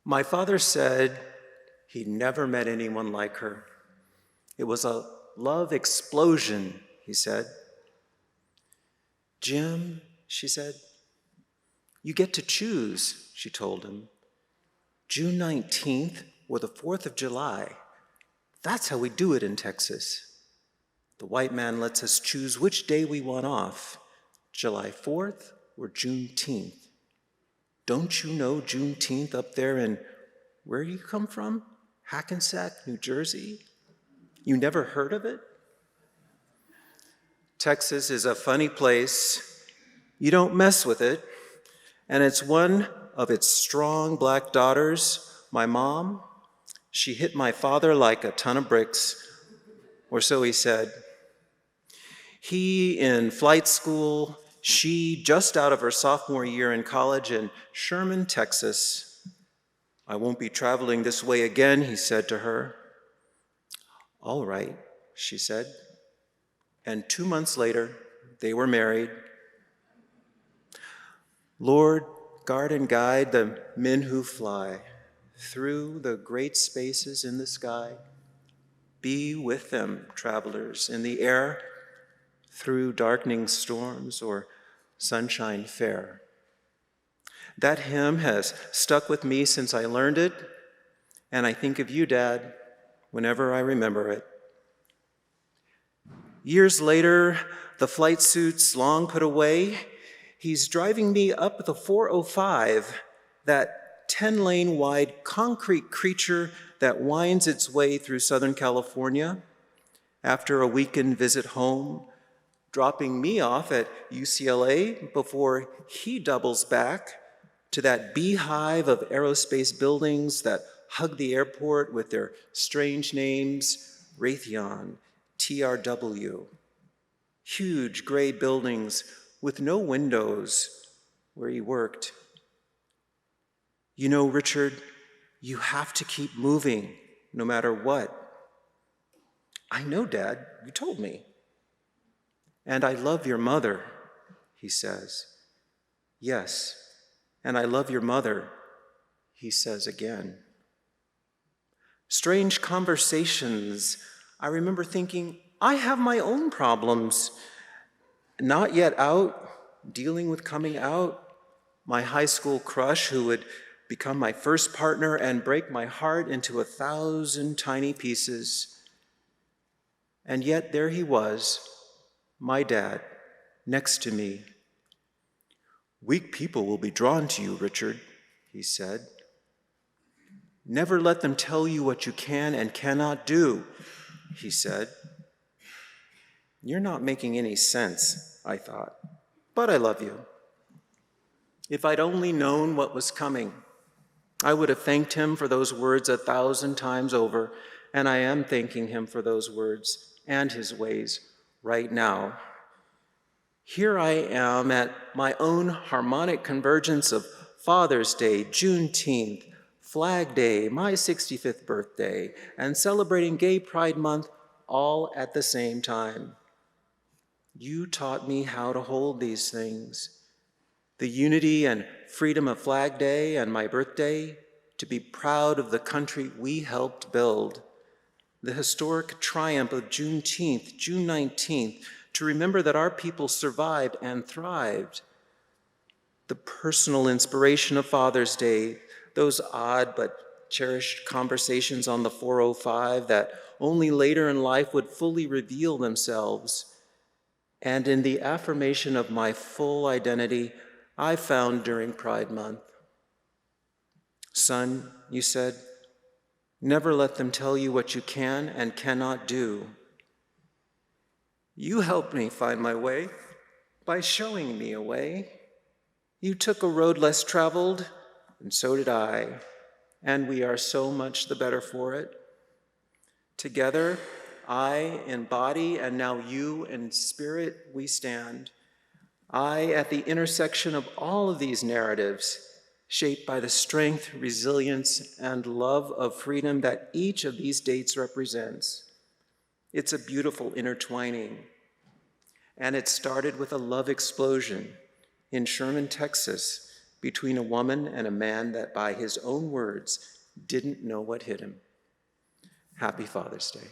My father said he never met anyone like her. It was a love explosion, he said. Jim, she said, you get to choose, she told him. June 19th or the 4th of July. That's how we do it in Texas. The white man lets us choose which day we want off, July 4th or Juneteenth. Don't you know Juneteenth up there in, where do you come from? Hackensack, New Jersey? You never heard of it? Texas is a funny place. You don't mess with it. And it's one of its strong black daughters, my mom. She hit my father like a ton of bricks, or so he said. He in flight school, she just out of her sophomore year in college in Sherman, Texas. I won't be traveling this way again, he said to her. All right, she said. And 2 months later, they were married. Lord, guard and guide the men who fly through the great spaces in the sky. Be with them, travelers, in the air, through darkening storms or sunshine fair. That hymn has stuck with me since I learned it, and I think of you, Dad, whenever I remember it. Years later, the flight suit's long put away. He's driving me up the 405, that 10-lane wide concrete creature that winds its way through Southern California after a weekend visit home, dropping me off at UCLA before he doubles back to that beehive of aerospace buildings that hug the airport with their strange names, Raytheon, TRW. Huge gray buildings with no windows where he worked. You know, Richard, you have to keep moving no matter what. I know, Dad, you told me. And I love your mother, he says. Yes, and I love your mother, he says again. Strange conversations. I remember thinking, I have my own problems. Not yet out, dealing with coming out. My high school crush who would become my first partner and break my heart into 1,000 tiny pieces. And yet there he was, my dad, next to me. Weak people will be drawn to you, Richard, he said. Never let them tell you what you can and cannot do, he said. You're not making any sense, I thought, but I love you. If I'd only known what was coming, I would have thanked him for those words 1,000 times over, and I am thanking him for those words and his ways right now. Here I am at my own harmonic convergence of Father's Day, Juneteenth, Flag Day, my 65th birthday, and celebrating Gay Pride Month all at the same time. You taught me how to hold these things. The unity and freedom of Flag Day and my birthday, to be proud of the country we helped build. The historic triumph of Juneteenth, June 19th, to remember that our people survived and thrived. The personal inspiration of Father's Day, those odd but cherished conversations on the 405 that only later in life would fully reveal themselves. And in the affirmation of my full identity, I found during Pride Month. Son, you said, never let them tell you what you can and cannot do. You helped me find my way by showing me a way. You took a road less traveled, and so did I, and we are so much the better for it. Together, I in body, and now you in spirit, we stand. I at the intersection of all of these narratives, shaped by the strength, resilience, and love of freedom that each of these dates represents. It's a beautiful intertwining. And it started with a love explosion in Sherman, Texas, between a woman and a man that by his own words didn't know what hit him. Happy Father's Day.